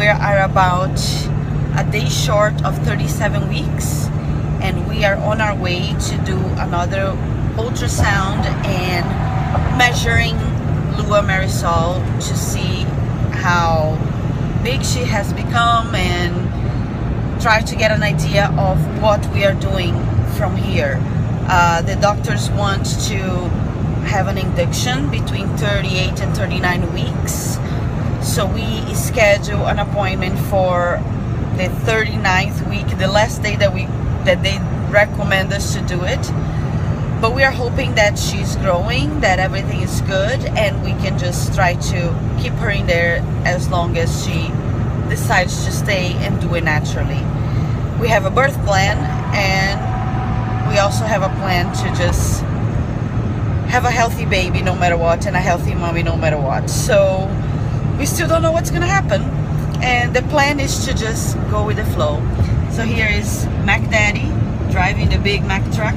we are about a day short of 37 weeks, and we are on our way to do another ultrasound and measuring Lua Maresol to see how big she has become and try to get an idea of what we are doing from here. The doctors want to have an induction between 38 and 39 weeks. So we schedule an appointment for the 39th week, the last day that they recommend us to do it. But we are hoping that she's growing, that everything is good, and we can just try to keep her in there as long as she decides to stay and do it naturally. We have a birth plan, and we also have a plan to just have a healthy baby no matter what, and a healthy mommy no matter what. So we still don't know what's gonna happen, and the plan is to just go with the flow. So here is Mac Daddy driving the big Mac truck,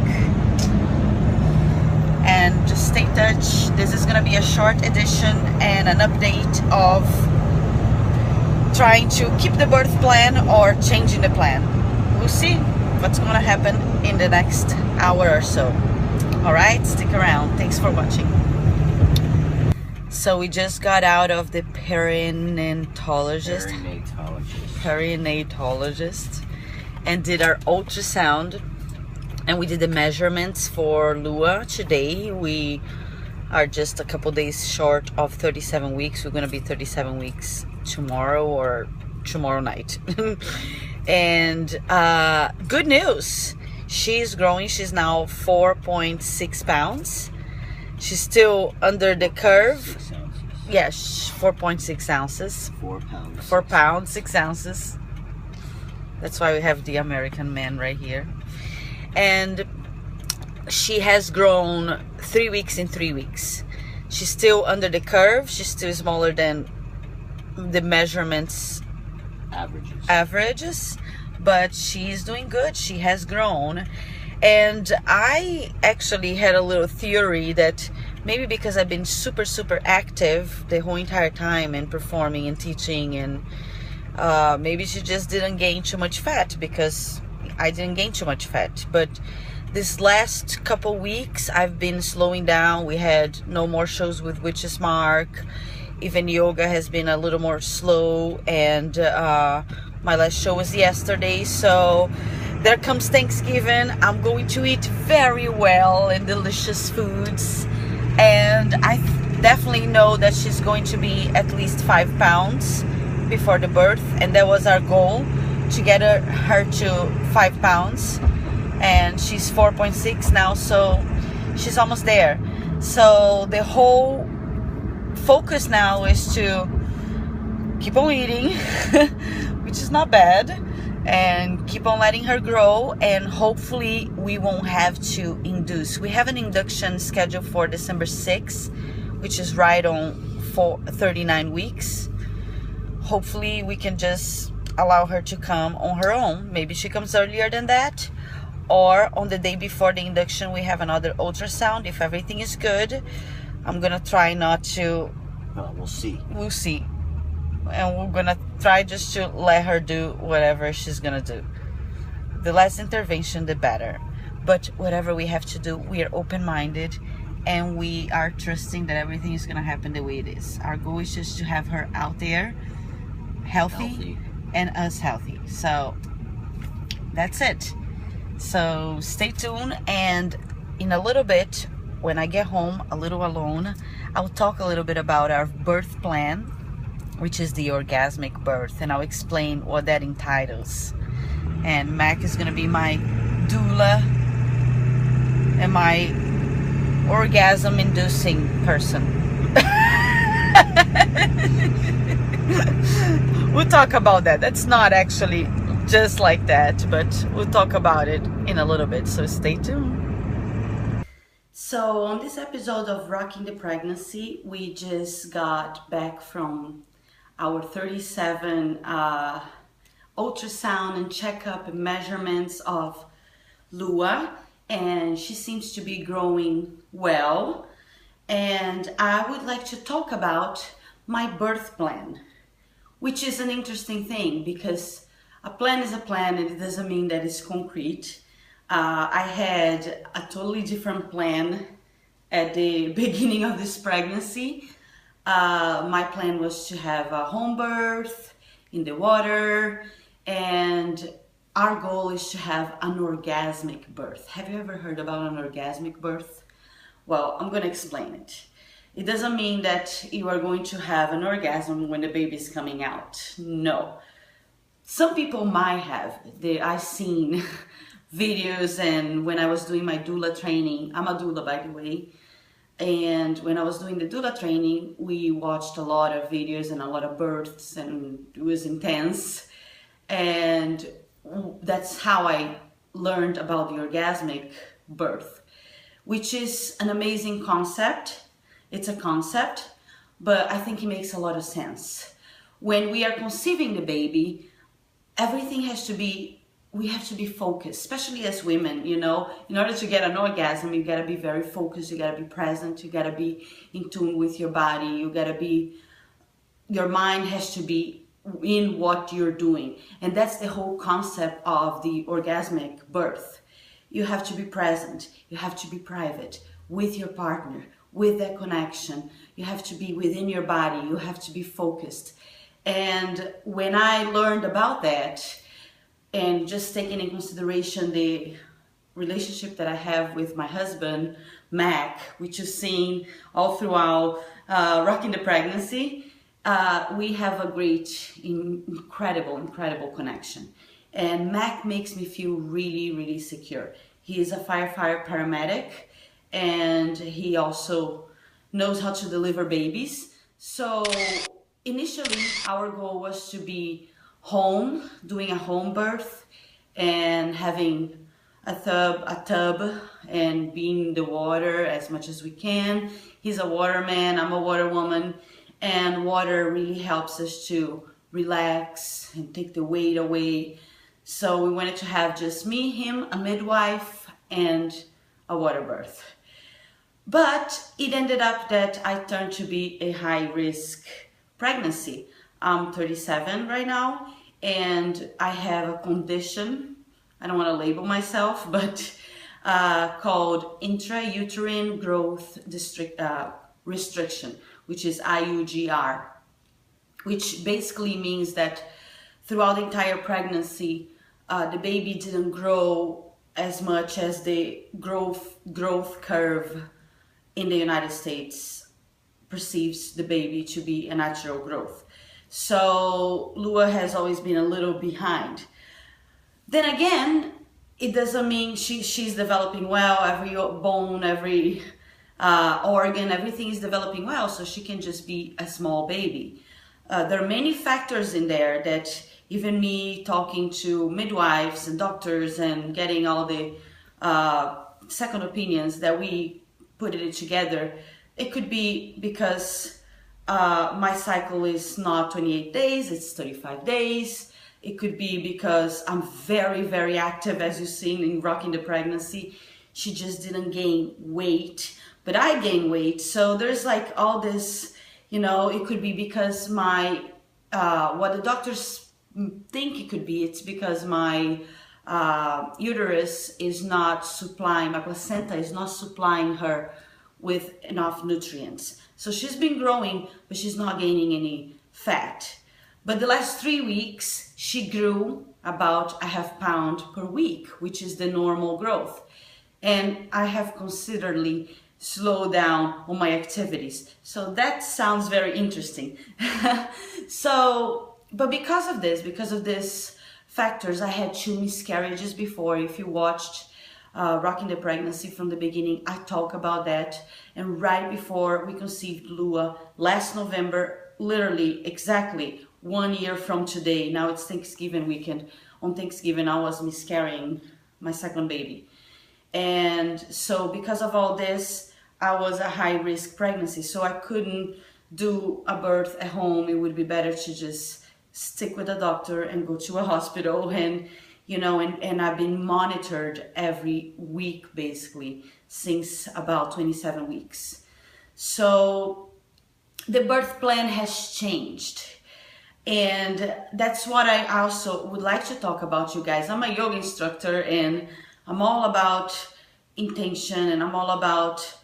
and just stay touched. This is gonna be a short edition and an update of trying to keep the birth plan or changing the plan. We'll see what's gonna happen in the next hour or so. All right, stick around. Thanks for watching. So we just got out of the perinatologist and did our ultrasound, and we did the measurements for Lua today. We are just a couple days short of 37 weeks. We're gonna be 37 weeks tomorrow or tomorrow night. And good news, she's growing. She's now 4.6 pounds. She's still under the curve. Yes, 4.6 ounces. 4 pounds. 4 pounds, 6 ounces. That's why we have the American man right here. And she has grown 3 weeks in 3 weeks. She's still under the curve. She's still smaller than the measurements averages, but she's doing good. She has grown. And I actually had a little theory that maybe because I've been super active the whole entire time and performing and teaching, and maybe she just didn't gain too much fat, because I didn't gain too much fat. But this last couple weeks I've been slowing down. We had no more shows with Witch's Mark. Even yoga has been a little more slow, and my last show was yesterday. So there comes Thanksgiving. I'm going to eat very well and delicious foods, and I definitely know that she's going to be at least 5 pounds before the birth, and that was our goal, to get her to 5 pounds, and she's 4.6 now, so she's almost there. So the whole focus now is to keep on eating, which is not bad, and keep on letting her grow, and hopefully we won't have to induce. We have an induction scheduled for December 6th, which is right on 39 weeks. Hopefully we can just allow her to come on her own. Maybe she comes earlier than that, or on the day before the induction we have another ultrasound. If everything is good, I'm gonna try not to, we'll see. And we're gonna try just to let her do whatever she's gonna do. The less intervention, the better. But whatever we have to do, we are open-minded, and we are trusting that everything is gonna happen the way it is. Our goal is just to have her out there healthy and us healthy. So that's it. So stay tuned, and in a little bit, when I get home a little alone, I'll talk a little bit about our birth plan, which is the orgasmic birth, and I'll explain what that entitles. And Mac is gonna be my doula and my orgasm inducing person. We'll talk about that. That's not actually just like that, but we'll talk about it in a little bit, so stay tuned. So on this episode of Rocking the Pregnancy, we just got back from our 37 ultrasound and checkup and measurements of Lua, and she seems to be growing well. And I would like to talk about my birth plan, which is an interesting thing because a plan is a plan and it doesn't mean that it's concrete. I had a totally different plan at the beginning of this pregnancy. My plan was to have a home birth in the water, and our goal is to have an orgasmic birth. Have you ever heard about an orgasmic birth? Well, I'm going to explain it. It doesn't mean that you are going to have an orgasm when the baby is coming out. No. Some people might have. I've seen videos, and when I was doing my doula training, I'm a doula by the way, and when I was doing the doula training, we watched a lot of videos and a lot of births, and it was intense. And that's how I learned about the orgasmic birth, which is an amazing concept. It's a concept, but I think it makes a lot of sense. When we are conceiving the baby, everything has to be, we have to be focused, especially as women, you know. In order to get an orgasm, you gotta be very focused, you gotta be present, you gotta be in tune with your body, you gotta be, your mind has to be in what you're doing. And that's the whole concept of the orgasmic birth. You have to be present, you have to be private with your partner, with that connection. You have to be within your body, you have to be focused. And when I learned about that, and just taking in consideration the relationship that I have with my husband, Mack, which you've seen all throughout Rocking the Pregnancy, we have a great, incredible connection. And Mack makes me feel really secure. He is a firefighter paramedic, and he also knows how to deliver babies. So initially our goal was to be home, doing a home birth and having a tub and being in the water as much as we can. He's a waterman, I'm a water woman, and water really helps us to relax and take the weight away. So we wanted to have just me, him, a midwife, and a water birth. But it ended up that I turned to be a high-risk pregnancy. I'm 37 right now, and I have a condition, I don't want to label myself, but called intrauterine growth restriction, which is IUGR, which basically means that throughout the entire pregnancy, the baby didn't grow as much as the growth curve in the United States perceives the baby to be a natural growth. So Lua has always been a little behind. Then again, it doesn't mean she's developing well. Every bone, every organ, everything is developing well, so she can just be a small baby. There are many factors in there that even me talking to midwives and doctors and getting all the second opinions that we put it together, it could be because my cycle is not 28 days, it's 35 days. It could be because I'm very active, as you've seen in Rocking the Pregnancy. She just didn't gain weight, but I gained weight. So there's like all this, you know, it could be because my, what the doctors think it could be, it's because my uterus is not supplying, my placenta is not supplying her with enough nutrients. So she's been growing, but she's not gaining any fat. But the last 3 weeks, she grew about a ½ pound per week, which is the normal growth. And I have considerably slowed down on my activities. So that sounds very interesting. But because of this factors, I had 2 miscarriages before. If you watched Rocking the Pregnancy from the beginning, I talk about that. And right before we conceived Lua, last November, literally exactly 1 year from today, now it's Thanksgiving weekend, on Thanksgiving I was miscarrying my second baby. And so because of all this, I was a high-risk pregnancy, so I couldn't do a birth at home. It would be better to just stick with a doctor and go to a hospital, and you know, and I've been monitored every week basically since about 27 weeks. So the birth plan has changed. And that's what I also would like to talk about, you guys. I'm a yoga instructor, and I'm all about intention, and I'm all about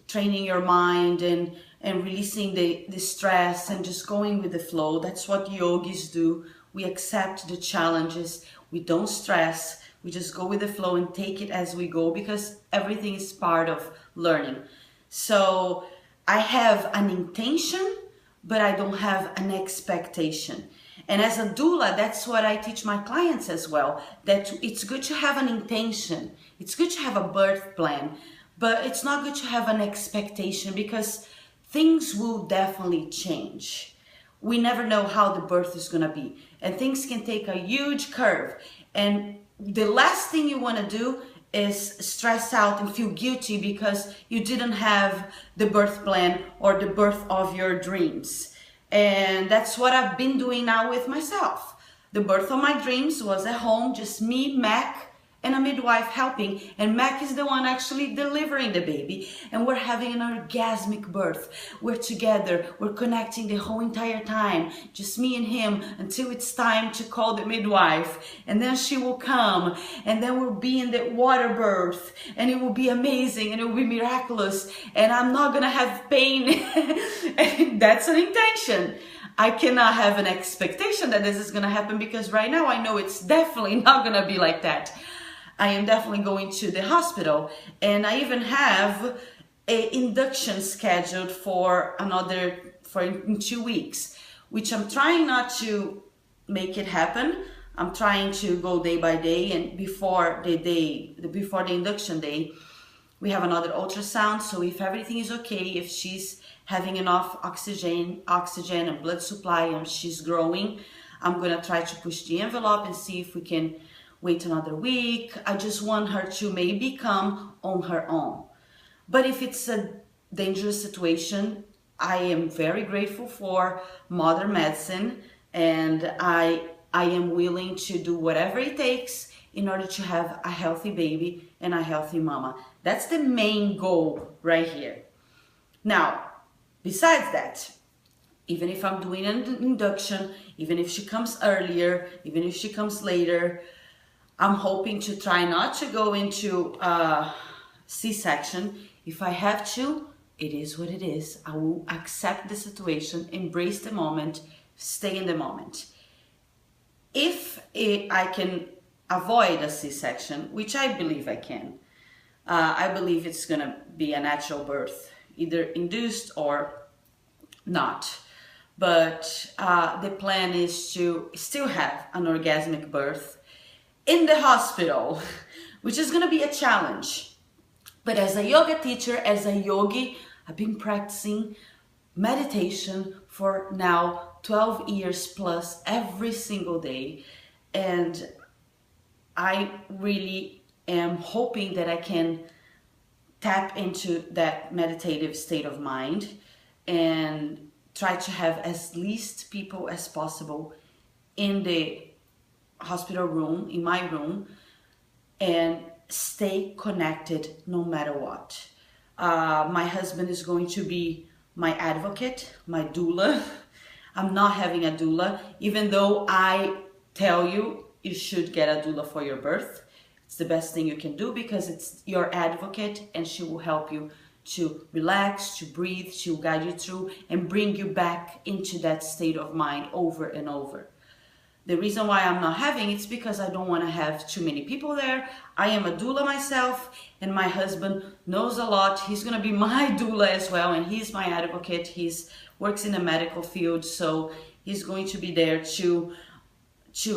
training your mind and releasing the stress and just going with the flow. That's what yogis do. We accept the challenges. We don't stress. We just go with the flow and take it as we go, because everything is part of learning. So I have an intention, but I don't have an expectation. And as a doula, that's what I teach my clients as well, that it's good to have an intention. It's good to have a birth plan, but it's not good to have an expectation, because things will definitely change. We never know how the birth is going to be, and things can take a huge curve. And the last thing you want to do is stress out and feel guilty because you didn't have the birth plan or the birth of your dreams. And that's what I've been doing now with myself. The birth of my dreams was at home, just me, Mac, and a midwife helping, and Mac is the one actually delivering the baby, and we're having an orgasmic birth. We're together, we're connecting the whole entire time, just me and him, until it's time to call the midwife, and then she will come, and then we'll be in the water birth, and it will be amazing, and it will be miraculous, and I'm not gonna have pain. And that's an intention. I cannot have an expectation that this is gonna happen, because right now I know it's definitely not gonna be like that. I am definitely going to the hospital, and I even have an induction scheduled for in 2 weeks, which I'm trying not to make it happen. I'm trying to go day by day, and before the induction day, we have another ultrasound. So if everything is okay, if she's having enough oxygen and blood supply, and she's growing, I'm gonna try to push the envelope and see if we can wait another week. I just want her to maybe come on her own. But if it's a dangerous situation, I am very grateful for modern medicine, and I am willing to do whatever it takes in order to have a healthy baby and a healthy mama. That's the main goal right here. Now, besides that, even if I'm doing an induction, even if she comes earlier, even if she comes later, I'm hoping to try not to go into C-section. If I have to, it is what it is. I will accept the situation, embrace the moment, stay in the moment. If I can avoid a C-section, which I believe I can, I believe it's gonna be a natural birth, either induced or not. But the plan is to still have an orgasmic birth in the hospital, which is gonna be a challenge. But as a yoga teacher, as a yogi, I've been practicing meditation for now 12 years plus every single day. And I really am hoping that I can tap into that meditative state of mind and try to have as least people as possible in the hospital room, in my room, and stay connected no matter what. My husband is going to be my advocate, my doula. I'm not having a doula, even though I tell you you should get a doula for your birth. It's the best thing you can do, because it's your advocate, and she will help you to relax, to breathe, to guide you through and bring you back into that state of mind over and over. The reason why I'm not having it's because I don't want to have too many people there. I am a doula myself, and my husband knows a lot. He's going to be my doula as well, and he's my advocate. He's works in the medical field, so he's going to be there to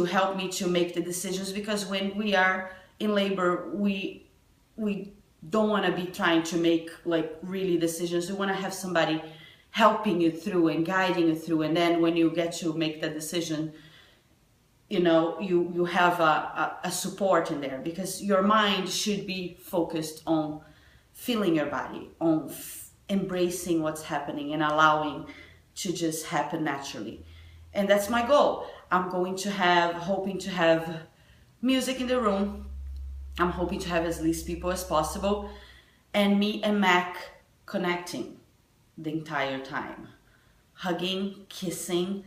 help me to make the decisions, because when we are in labor, we don't want to be trying to make like really decisions. We want to have somebody helping you through and guiding you through, and then when you get to make the decision, you know, you have a support in there, because your mind should be focused on feeling your body, on embracing what's happening and allowing to just happen naturally. And that's my goal. I'm hoping to have music in the room. I'm hoping to have as least people as possible, and me and Mac connecting the entire time. hugging, kissing,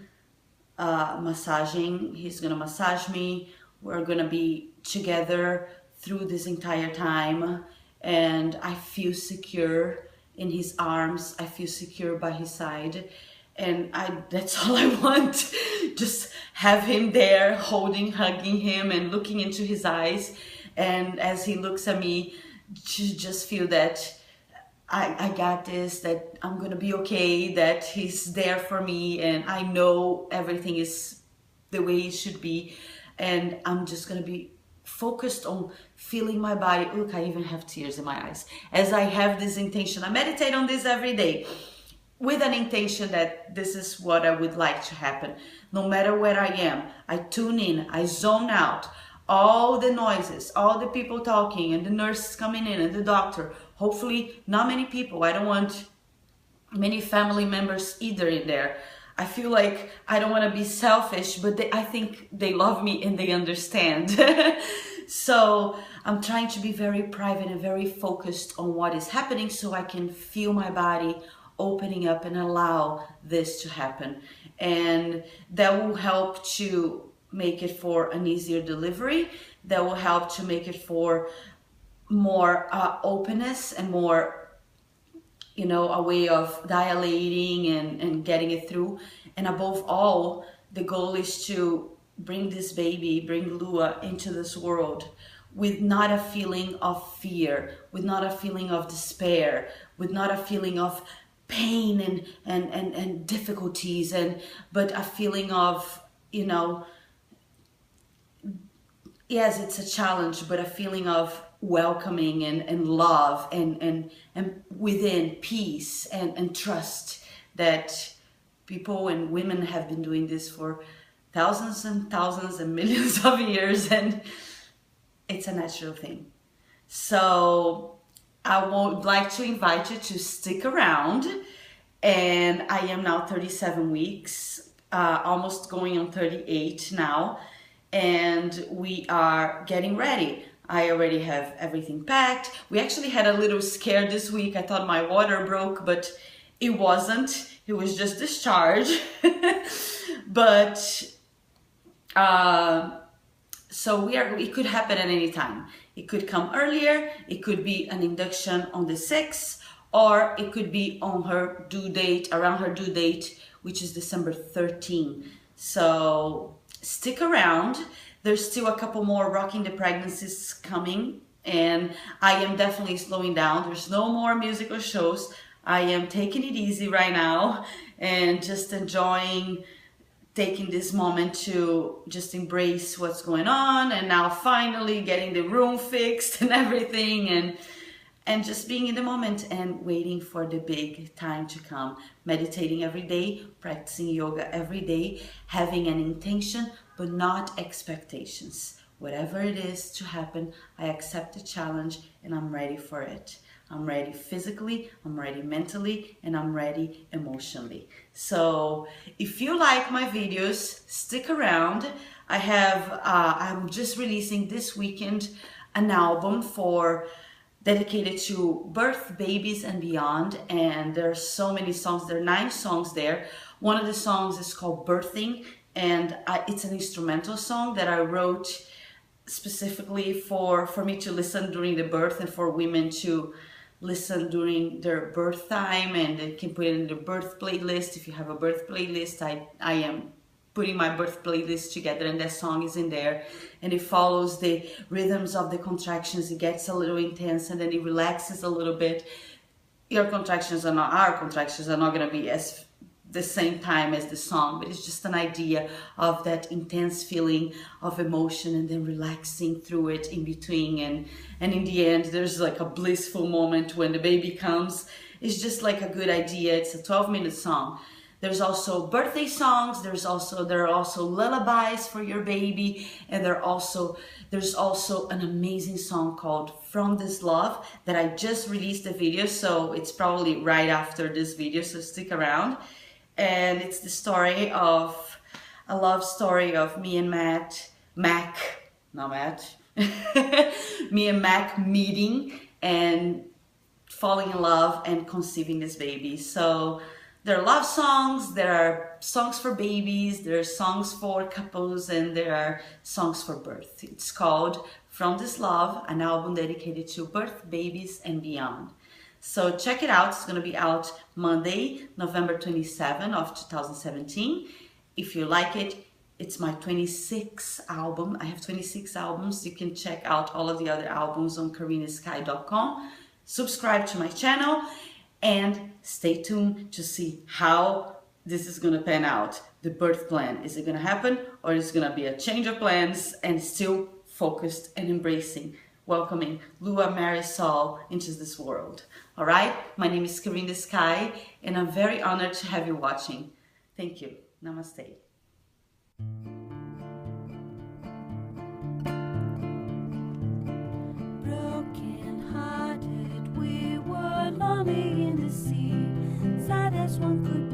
massaging. He's gonna massage me. We're gonna be together through this entire time, and I feel secure in his arms. I feel secure by his side, and that's all I want. Just have him there, holding, hugging him, and looking into his eyes. And as he looks at me, to just feel that I got this, that I'm gonna be okay, that he's there for me, and I know everything is the way it should be, and I'm just gonna be focused on feeling my body. Look, I even have tears in my eyes as I have this intention. I meditate on this every day with an intention that this is what I would like to happen. No matter where I am, I tune in, I zone out all the noises, all the people talking, and the nurses coming in, and the doctor. Hopefully not many people. I don't want many family members either in there. I feel like I don't want to be selfish, but I think they love me and they understand. So I'm trying to be very private and very focused on what is happening, so I can feel my body opening up and allow this to happen. And that will help to make it for an easier delivery. That will help to make it for more openness and more, you know, a way of dilating and getting it through. And above all, the goal is to bring this baby, bring Lua into this world with not a feeling of fear, with not a feeling of despair, with not a feeling of pain and difficulties, but a feeling of, you know, yes, it's a challenge, but a feeling of welcoming and love and within peace and trust, that people and women have been doing this for thousands and thousands and millions of years, and it's a natural thing. So I would like to invite you to stick around. And I am now 37 weeks, almost going on 38 now, and we are getting ready. I already have everything packed. We actually had a little scare this week. I thought my water broke, but it wasn't. It was just discharge. But so it could happen at any time. It could come earlier. It could be an induction on the 6th, or it could be on her due date, around her due date, which is December 13. So stick around. There's still a couple more Rocking the Pregnancies coming, and I am definitely slowing down. There's no more musical shows. I am taking it easy right now and just enjoying taking this moment to just embrace what's going on, and now finally getting the room fixed and everything, and just being in the moment and waiting for the big time to come. Meditating every day, practicing yoga every day, having an intention but not expectations. Whatever it is to happen, I accept the challenge and I'm ready for it. I'm ready physically, I'm ready mentally, and I'm ready emotionally. So if you like my videos, stick around. I'm just releasing this weekend an album dedicated to birth, babies, and beyond. And there are so many songs. There are 9 songs there. One of the songs is called Birthing, and it's an instrumental song that I wrote specifically for me to listen during the birth, and for women to listen during their birth time, and they can put it in the birth playlist. If you have a birth playlist, I am putting my birth playlist together, and that song is in there, and it follows the rhythms of the contractions. It gets a little intense and then it relaxes a little bit. Our contractions are not going to be as the same time as the song, but it's just an idea of that intense feeling of emotion and then relaxing through it in between, and in the end there's like a blissful moment when the baby comes. It's just like a good idea. It's a 12-minute song. There's also birthday songs. There are also lullabies for your baby, and there's also an amazing song called From This Love that I just released a video, so it's probably right after this video, so stick around. And it's the story of a love story of me and Mack, me and Mack meeting and falling in love and conceiving this baby. So There are love songs, there are songs for babies, there are songs for couples, and there are songs for birth. It's called From This Love, an album dedicated to birth, babies, and beyond. So check it out. It's going to be out Monday, November 27 of 2017. If you like it, it's my 26th album. I have 26 albums. You can check out all of the other albums on karinasky.com. Subscribe to my channel and stay tuned to see how this is going to pan out. The birth plan. Is it going to happen, or is it going to be a change of plans and still focused and embracing, welcoming Lua Maresol into this world? All right, my name is Karina Sky, and I'm very honored to have you watching. Thank you. Namaste. Broken hearted, we were lonely in the sea, sad as one could be.